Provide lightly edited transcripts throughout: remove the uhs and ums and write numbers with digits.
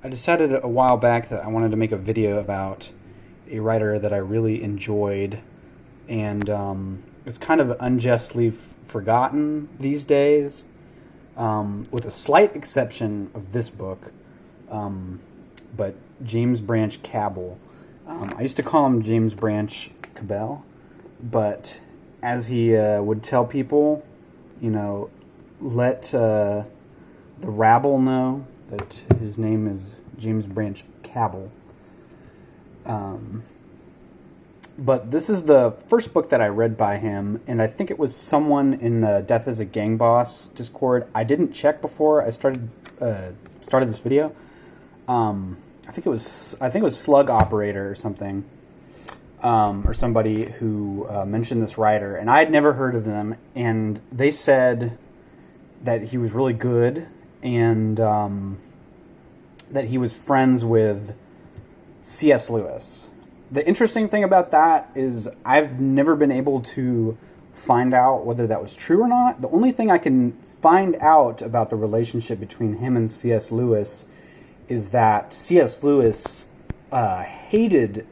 I decided a while back that I wanted to make a video about a writer that I really enjoyed, and it's kind of unjustly forgotten these days, with a slight exception of this book, but James Branch Cabell. I used to call him James Branch Cabell, but as he would tell people, let the Rabble know that his name is James Branch Cabell. But this is the first book that I read by him, and I think it was someone in the Death as a Gang Boss Discord. I didn't check before I started this video. I think it was Slug Operator or something, or somebody who mentioned this writer, and I had never heard of them, and they said that he was really good, and that he was friends with C.S. Lewis. The interesting thing about that is I've never been able to find out whether that was true or not. The only thing I can find out about the relationship between him and C.S. Lewis is that C.S. Lewis hated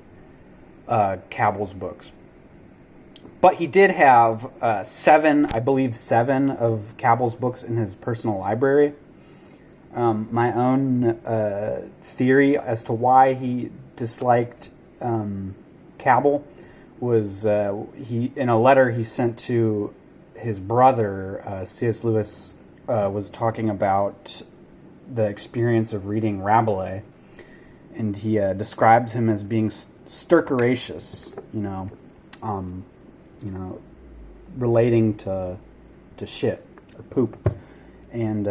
Cabell's books. But he did have seven of Cabell's books in his personal library. My own theory as to why he disliked Cabell was he in a letter he sent to his brother, C.S. Lewis was talking about the experience of reading Rabble, and he describes him as being stercoraceous, relating to shit or poop, and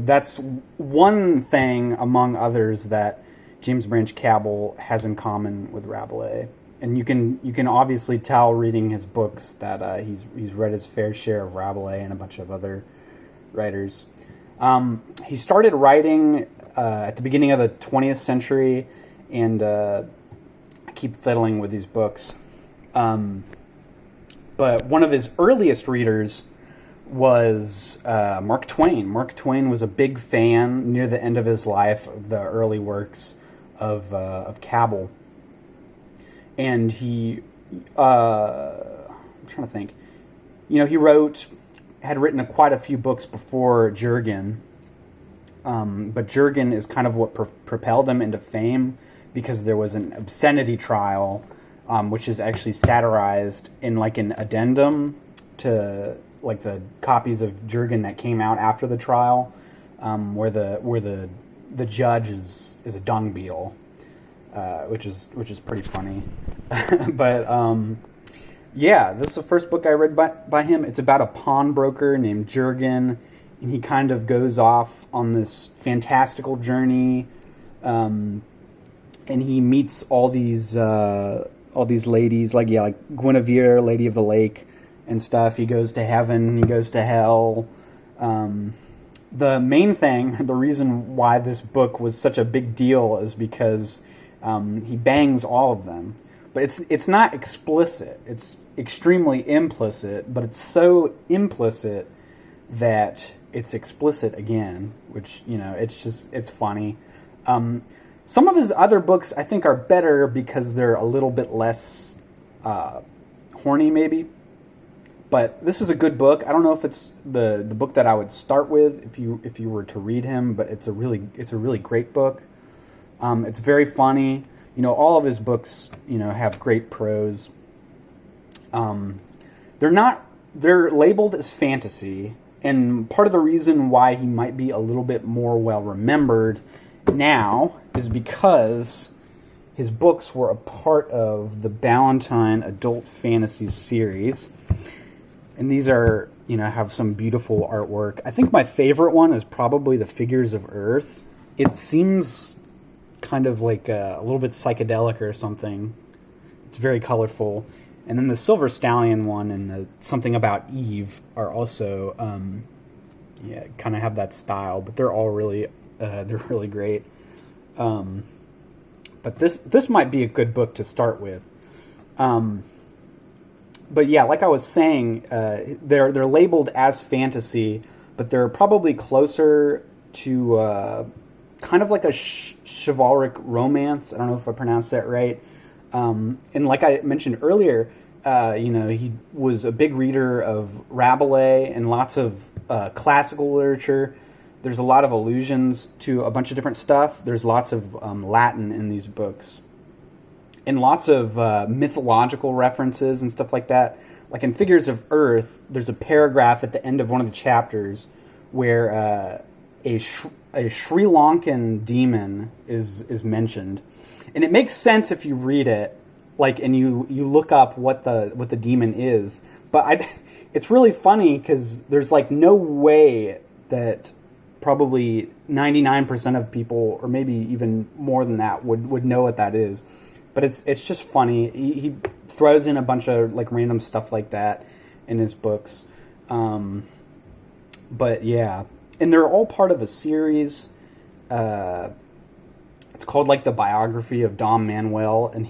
that's one thing among others that James Branch Cabell has in common with Rabble, and you can obviously tell reading his books that he's read his fair share of Rabble and a bunch of other writers. He started writing at the beginning of the 20th century, and I keep fiddling with these books. But one of his earliest readers was Mark Twain. Mark Twain was a big fan near the end of his life of the early works of Cabell, and he I'm trying to think. He had written quite a few books before Jurgen, but Jurgen is kind of what propelled him into fame, because there was an obscenity trial, which is actually satirized in like an addendum to like the copies of Jurgen that came out after the trial, where the judge is a dung beetle, which is pretty funny. But yeah, this is the first book I read by him. It's about a pawnbroker named Jurgen, and he kind of goes off on this fantastical journey, and he meets all these ladies, like Guinevere, Lady of the Lake, and stuff. He goes to heaven, he goes to hell. The main thing, the reason why this book was such a big deal is because he bangs all of them. But it's not explicit. It's extremely implicit, but it's so implicit that it's explicit again, which, it's funny. Some of his other books I think are better because they're a little bit less horny, maybe. But this is a good book. I don't know if it's the book that I would start with if you were to read him, but it's a really great book. It's very funny. All of his books, have great prose. They're labeled as fantasy, and part of the reason why he might be a little bit more well remembered now is because his books were a part of the Ballantine Adult Fantasy series. And these are, have some beautiful artwork. I think my favorite one is probably the Figures of Earth. It seems kind of like a little bit psychedelic or something. It's very colorful. And then the Silver Stallion one and the Something About Eve are also, kind of have that style. But they're all really great. But this might be a good book to start with. But yeah, like I was saying, they're labeled as fantasy, but they're probably closer kind of like a chivalric romance. I don't know if I pronounced that right. And like I mentioned earlier, he was a big reader of Rabble and lots of classical literature. There's a lot of allusions to a bunch of different stuff. There's lots of Latin in these books. And lots of mythological references and stuff like that. Like in Figures of Earth, there's a paragraph at the end of one of the chapters where a Sri Lankan demon is mentioned. And it makes sense if you read it, and you look up what the demon is. But it's really funny because there's no way that probably 99% of people, or maybe even more than that, would know what that is. But it's just funny. He throws in a bunch of random stuff like that in his books. But yeah, and they're all part of a series. It's called the biography of Dom Manuel, and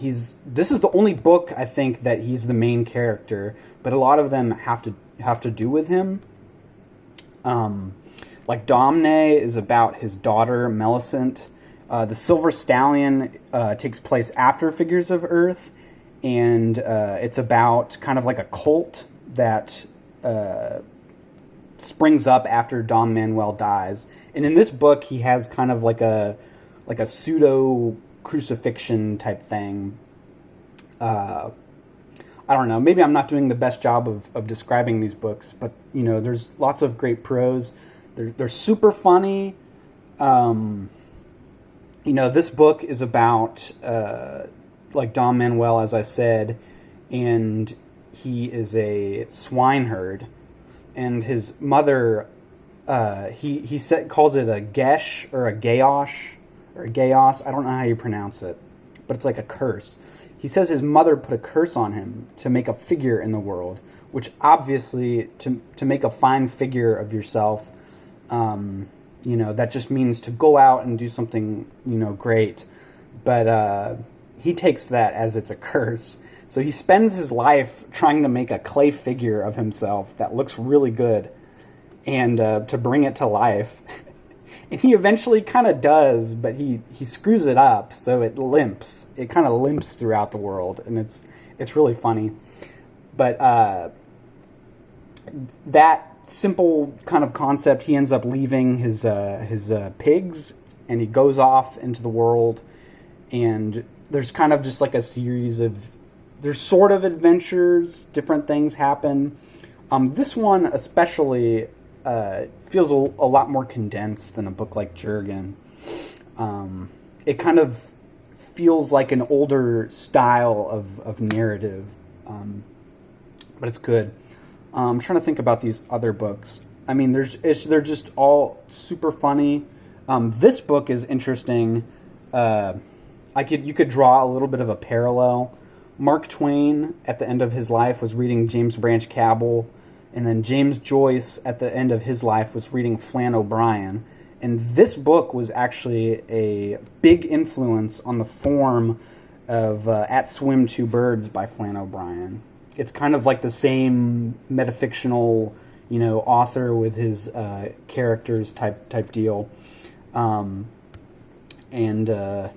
this is the only book I think that he's the main character, but a lot of them have to do with him. Domne is about his daughter Millicent. The Silver Stallion takes place after Figures of Earth, and it's about kind of a cult that springs up after Dom Manuel dies. And in this book, he has kind of a pseudo crucifixion type thing. I don't know. Maybe I'm not doing the best job of describing these books, but there's lots of great prose. They're super funny. This book is about Dom Manuel, as I said, and he is a swineherd, and his mother, he calls it a gesh or a gayosh or a gayos. I don't know how you pronounce it, but it's like a curse. He says his mother put a curse on him to make a figure in the world, which obviously to make a fine figure of yourself, that just means to go out and do something, great. But he takes that as it's a curse. So he spends his life trying to make a clay figure of himself that looks really good and to bring it to life. And he eventually kind of does, but he screws it up, so it limps. It kind of limps throughout the world, and it's really funny. But that simple kind of concept, he ends up leaving his pigs, and he goes off into the world, and there's kind of just a series of, there's sort of adventures, different things happen. This one especially feels a lot more condensed than a book like Jurgen. It kind of feels like an older style of narrative, but it's good. I'm trying to think about these other books. I mean, they're just all super funny. This book is interesting. You could draw a little bit of a parallel. Mark Twain, at the end of his life, was reading James Branch Cabell, and then James Joyce, at the end of his life, was reading Flann O'Brien. And this book was actually a big influence on the form of At Swim Two Birds by Flann O'Brien. It's kind of like the same metafictional, author with his characters type deal. And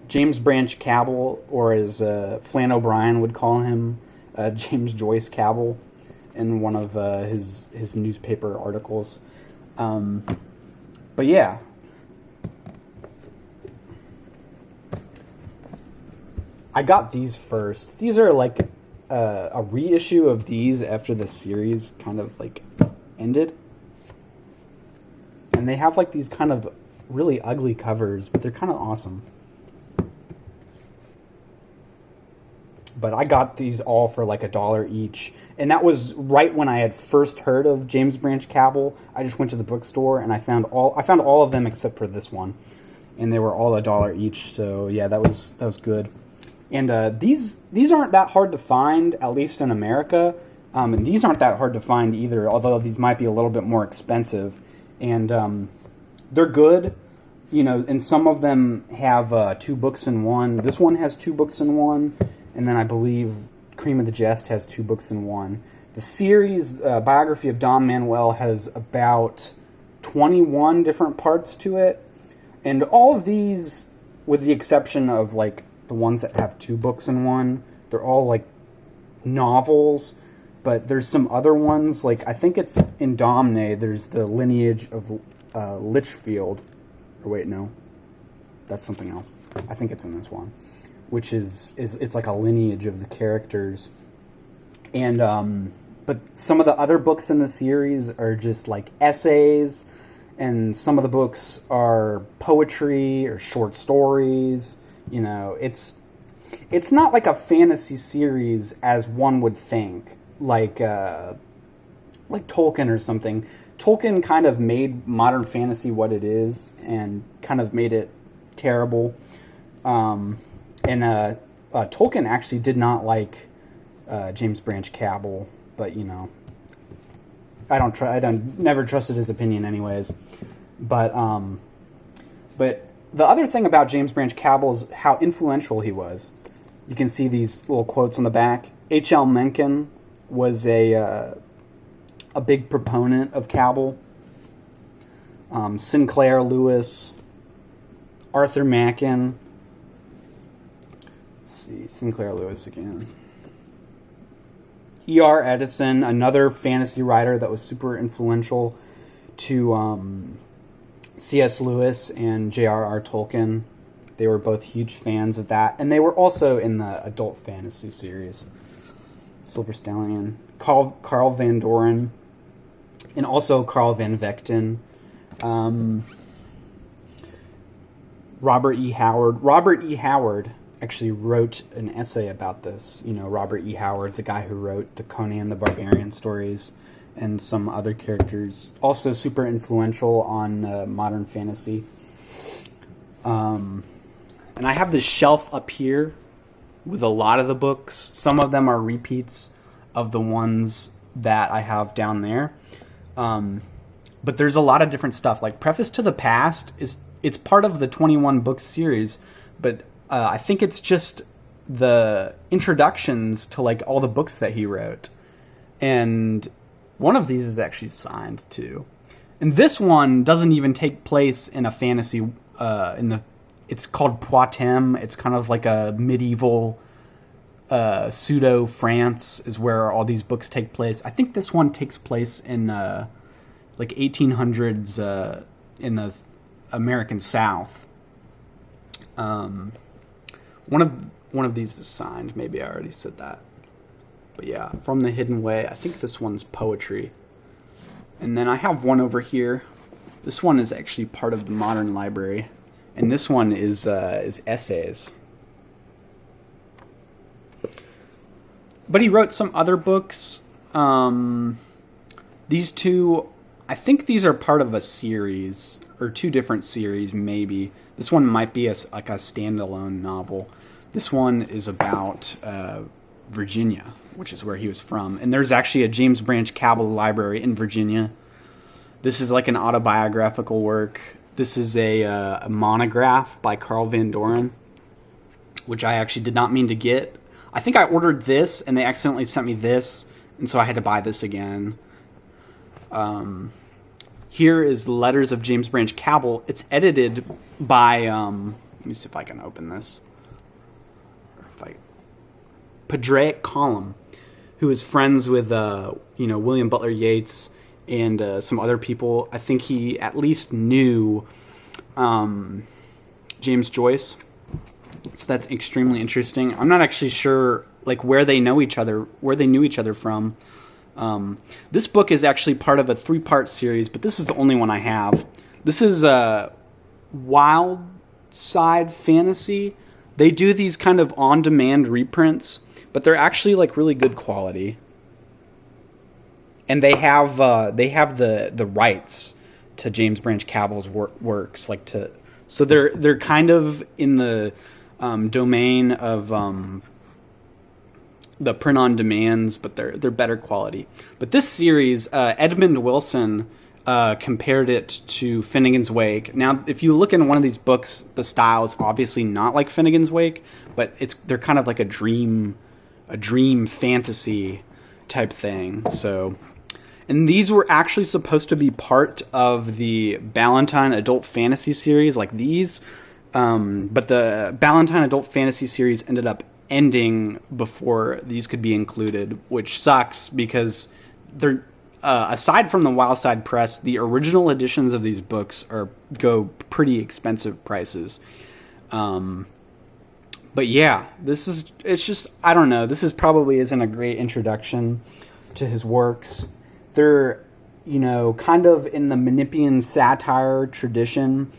James Branch Cabell, or as Flann O'Brien would call him, James Joyce Cabell, in one of his newspaper articles. But yeah. I got these first. These are a reissue of these after the series kind of ended. And they have these kind of really ugly covers, but they're kind of awesome. But I got these all for $1 each, and that was right when I had first heard of James Branch Cabell. I just went to the bookstore and I found all of them except for this one, and they were all $1 each. So yeah, that was good. And these aren't that hard to find, at least in America. And these aren't that hard to find either, although these might be a little bit more expensive. And they're good, and some of them have 2 books in one. This one has 2 books in one, and then I believe Cream of the Jest has 2 books in one. The series, biography of Dom Manuel, has about 21 different parts to it. And all of these, with the exception of like the ones that have 2 books in one, they're all like novels. But there's some other ones, like I think it's in Domne, there's the lineage of Litchfield. Or wait, no. That's something else. I think it's in this one. Which is it's like a lineage of the characters. And but some of the other books in the series are just like essays, and some of the books are poetry or short stories. You know, it's not like a fantasy series as one would think, like Tolkien or something. Tolkien kind of made modern fantasy what it is, and kind of made it terrible. And Tolkien actually did not like James Branch Cabell, but you know, I never trusted his opinion anyways. But the other thing about James Branch Cabell is how influential he was. You can see these little quotes on the back. H.L. Mencken was a big proponent of Cabell. Sinclair Lewis, Arthur Machen. Let's see, Sinclair Lewis again. E.R. Edison, another fantasy writer that was super influential to C.S. Lewis and J.R.R. Tolkien. They were both huge fans of that. And they were also in the adult fantasy series. Silver Stallion. Carl Van Doren. And also Carl Van Vechten. Robert E. Howard. Robert E. Howard actually wrote an essay about this. You know, Robert E. Howard, the guy who wrote the Conan the Barbarian stories and some other characters. Also super influential on modern fantasy. And I have this shelf up here with a lot of the books. Some of them are repeats of the ones that I have down there. But there's a lot of different stuff. Like Preface to the Past, it's part of the 21 book series, but I think it's just the introductions to like all the books that he wrote. And one of these is actually signed too. And this one doesn't even take place in a fantasy, it's called Poitem. It's kind of like a medieval pseudo France is where all these books take place. I think this one takes place in like 1800s in the American South. One of these is signed. Maybe I already said that. But yeah, From the Hidden Way. I think this one's poetry. And then I have one over here. This one is actually part of the Modern Library. And this one is essays. But he wrote some other books. These two, I think these are part of a series, or 2 different series, maybe. This one might be like a standalone novel. This one is about Virginia, which is where he was from. And there's actually a James Branch Cabell library in Virginia. This is like an autobiographical work. This is a monograph by Carl Van Doren, which I actually did not mean to get. I think I ordered this, and they accidentally sent me this, and so I had to buy this again. Here is the Letters of James Branch Cabell. It's edited by, let me see if I can open this. Padraic Colum, who is friends with, William Butler Yeats and some other people. I think he at least knew James Joyce. So that's extremely interesting. I'm not actually sure like where they knew each other from. This book is actually part of a 3-part series, but this is the only one I have. This is Wild Side Fantasy. They do these kind of on-demand reprints, but they're actually like really good quality. And they have the rights to James Branch Cabell's works, so they're kind of in the domain of the print on demands, but they're better quality. But this series, Edmund Wilson compared it to Finnegan's Wake. Now, if you look in one of these books, the style is obviously not like Finnegan's Wake, but they're kind of like a dream fantasy type thing. So, And these were actually supposed to be part of the Ballantine Adult Fantasy series, like these. But the Ballantine Adult Fantasy series ended up ending before these could be included, which sucks because they're aside from the Wildside Press, the original editions of these books go pretty expensive prices. But yeah, it's just, I don't know, this probably isn't a great introduction to his works. They're, kind of in the Menippean satire tradition.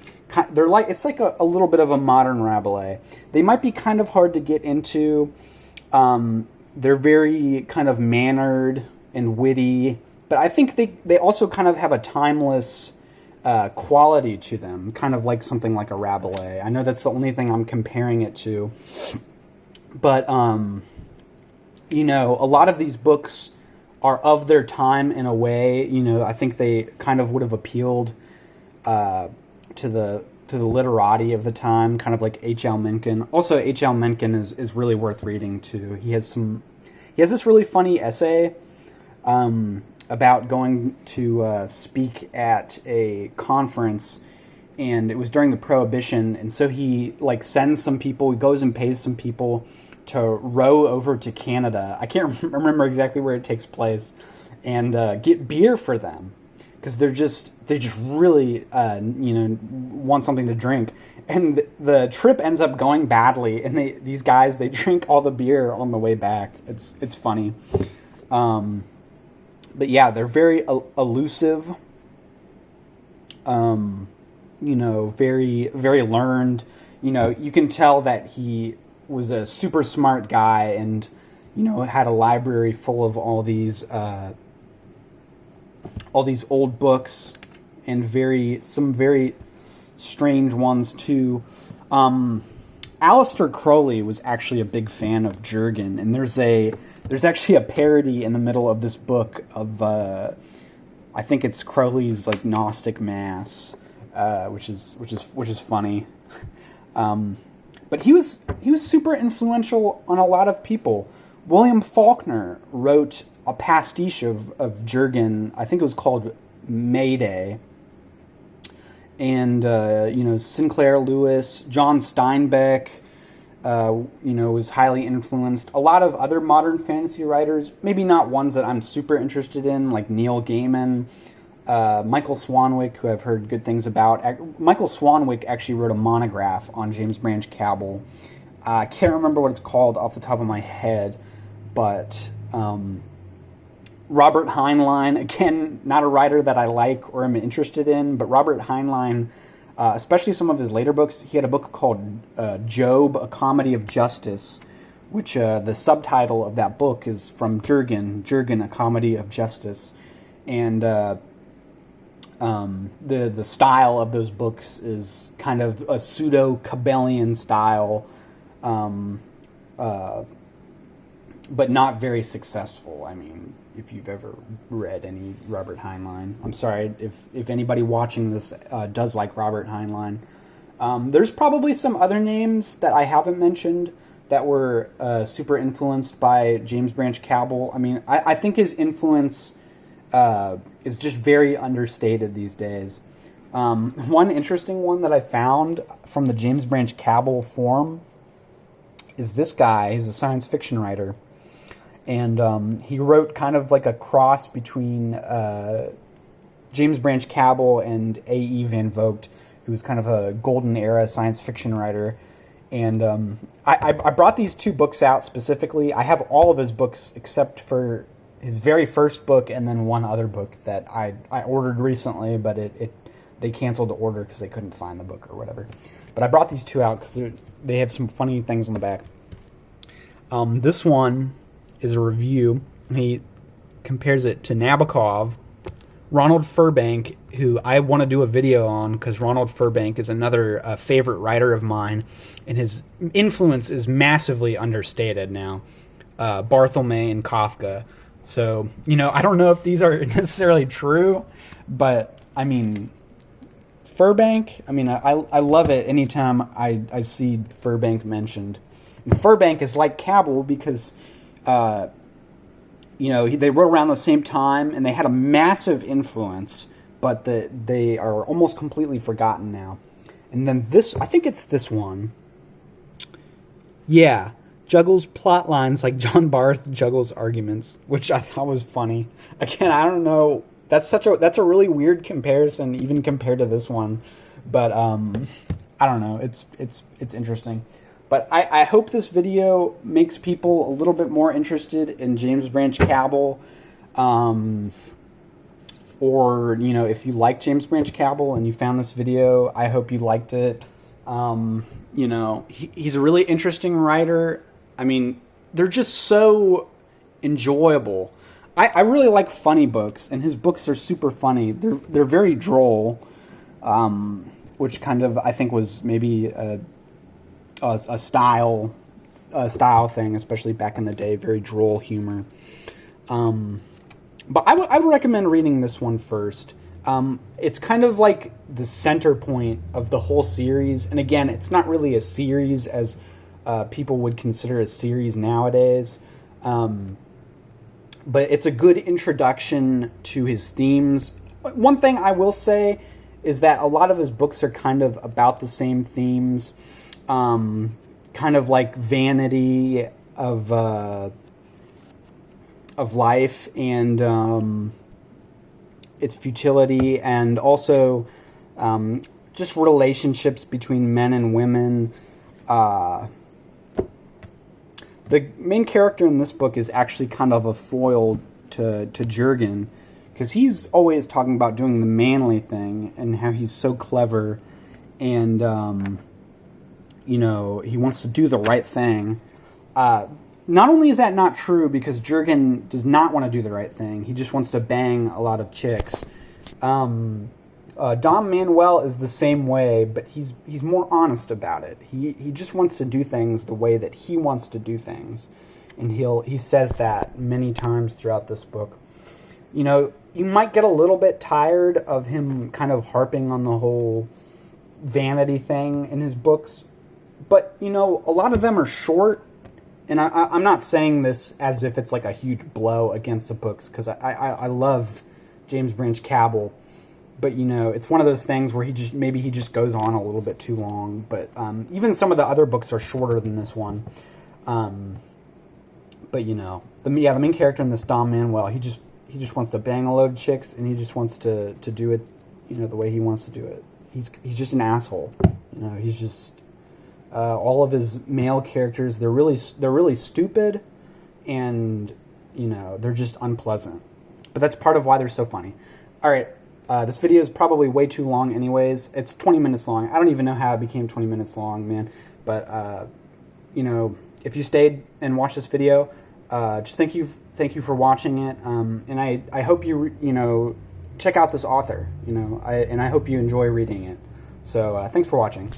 They're like, it's like a little bit of a modern Rabelais. They might be kind of hard to get into. They're very kind of mannered and witty, but I think they also kind of have a timeless quality to them, kind of like something like a Rabelais. I know that's the only thing I'm comparing it to, but a lot of these books are of their time in a way. I think they kind of would have appealed to the literati of the time, kind of like H.L. Mencken. Also, H.L. Mencken is really worth reading too. He has this really funny essay about going to speak at a conference, and it was during the Prohibition, and so he sends some people, he goes and pays some people to row over to Canada. I can't remember exactly where it takes place, and get beer for them, because they just really want something to drink. And the trip ends up going badly, and these guys drink all the beer on the way back. It's funny. But yeah, they're very elusive, very, very learned. You can tell that he was a super smart guy and, had a library full of all these old books and some very strange ones too. Aleister Crowley was actually a big fan of Jurgen, and there's actually a parody in the middle of this book of I think it's Crowley's Gnostic Mass, which is funny. But he was super influential on a lot of people. William Faulkner wrote a pastiche of Jurgen. I think it was called Mayday. And Sinclair Lewis, John Steinbeck, was highly influenced. A lot of other modern fantasy writers, maybe not ones that I'm super interested in, like Neil Gaiman, Michael Swanwick, who I've heard good things about. Michael Swanwick actually wrote a monograph on James Branch Cabell. I can't remember what it's called off the top of my head, but Robert Heinlein, again, not a writer that I like or am interested in, but Robert Heinlein, especially some of his later books, he had a book called Job, A Comedy of Justice, which the subtitle of that book is from Jurgen, A Comedy of Justice. And the style of those books is kind of a pseudo-Cabellian style, but not very successful. I mean, if you've ever read any Robert Heinlein. I'm sorry if anybody watching this does like Robert Heinlein. There's probably some other names that I haven't mentioned that were super influenced by James Branch Cabell. I mean, I think his influence is just very understated these days. One interesting one that I found from the James Branch Cabell forum is this guy. He's a science fiction writer. And he wrote kind of like a cross between James Branch Cabell and A.E. Van Vogt, who was kind of a golden era science fiction writer. And I brought these two books out specifically. I have all of his books except for his very first book and then one other book that I ordered recently, but they canceled the order because they couldn't find the book or whatever. But I brought these two out because they have some funny things on the back. This one is a review, and he compares it to Nabokov. Ronald Furbank, who I want to do a video on because Ronald Furbank is another favorite writer of mine, and his influence is massively understated now. Barthelme and Kafka. So, I don't know if these are necessarily true, but, I mean, Furbank, I love it anytime I see Furbank mentioned. And Furbank is like Cabell because they wrote around the same time, and they had a massive influence, but they are almost completely forgotten now. And then this, I think it's this one. Yeah, juggles plot lines like John Barth juggles arguments, which I thought was funny. Again, I don't know. That's a really weird comparison, even compared to this one. But I don't know. It's interesting. But I hope this video makes people a little bit more interested in James Branch Cabell. Or, if you like James Branch Cabell and you found this video, I hope you liked it. He's a really interesting writer. I mean, they're just so enjoyable. I really like funny books, and his books are super funny. They're very droll, which kind of, I think, was maybe a style thing, especially back in the day. Very droll humor. But I would recommend reading this one first. It's kind of like the center point of the whole series. And again, it's not really a series as people would consider a series nowadays. But it's a good introduction to his themes. One thing I will say is that a lot of his books are kind of about the same themes. Kind of like vanity of life and its futility, and also just relationships between men and women. The main character in this book is actually kind of a foil to Jurgen, because he's always talking about doing the manly thing and how he's so clever, and he wants to do the right thing. Not only is that not true, because Jurgen does not want to do the right thing. He just wants to bang a lot of chicks. Dom Manuel is the same way, but he's more honest about it. He just wants to do things the way that he wants to do things. And he says that many times throughout this book. You might get a little bit tired of him kind of harping on the whole vanity thing in his books. But, a lot of them are short. And I'm not saying this as if it's like a huge blow against the books, because I love James Branch Cabell. But, it's one of those things where he just goes on a little bit too long. But even some of the other books are shorter than this one. But, the main character in this, Dom Manuel, he just wants to bang a load of chicks, and he just wants to do it, the way he wants to do it. He's just an asshole. He's just... all of his male characters, they're really stupid, and they're just unpleasant. But that's part of why they're so funny. All right, this video is probably way too long, anyways. It's 20 minutes long. I don't even know how it became 20 minutes long, man. But if you stayed and watched this video, just thank you for watching it. And I hope you check out this author. And I hope you enjoy reading it. So thanks for watching.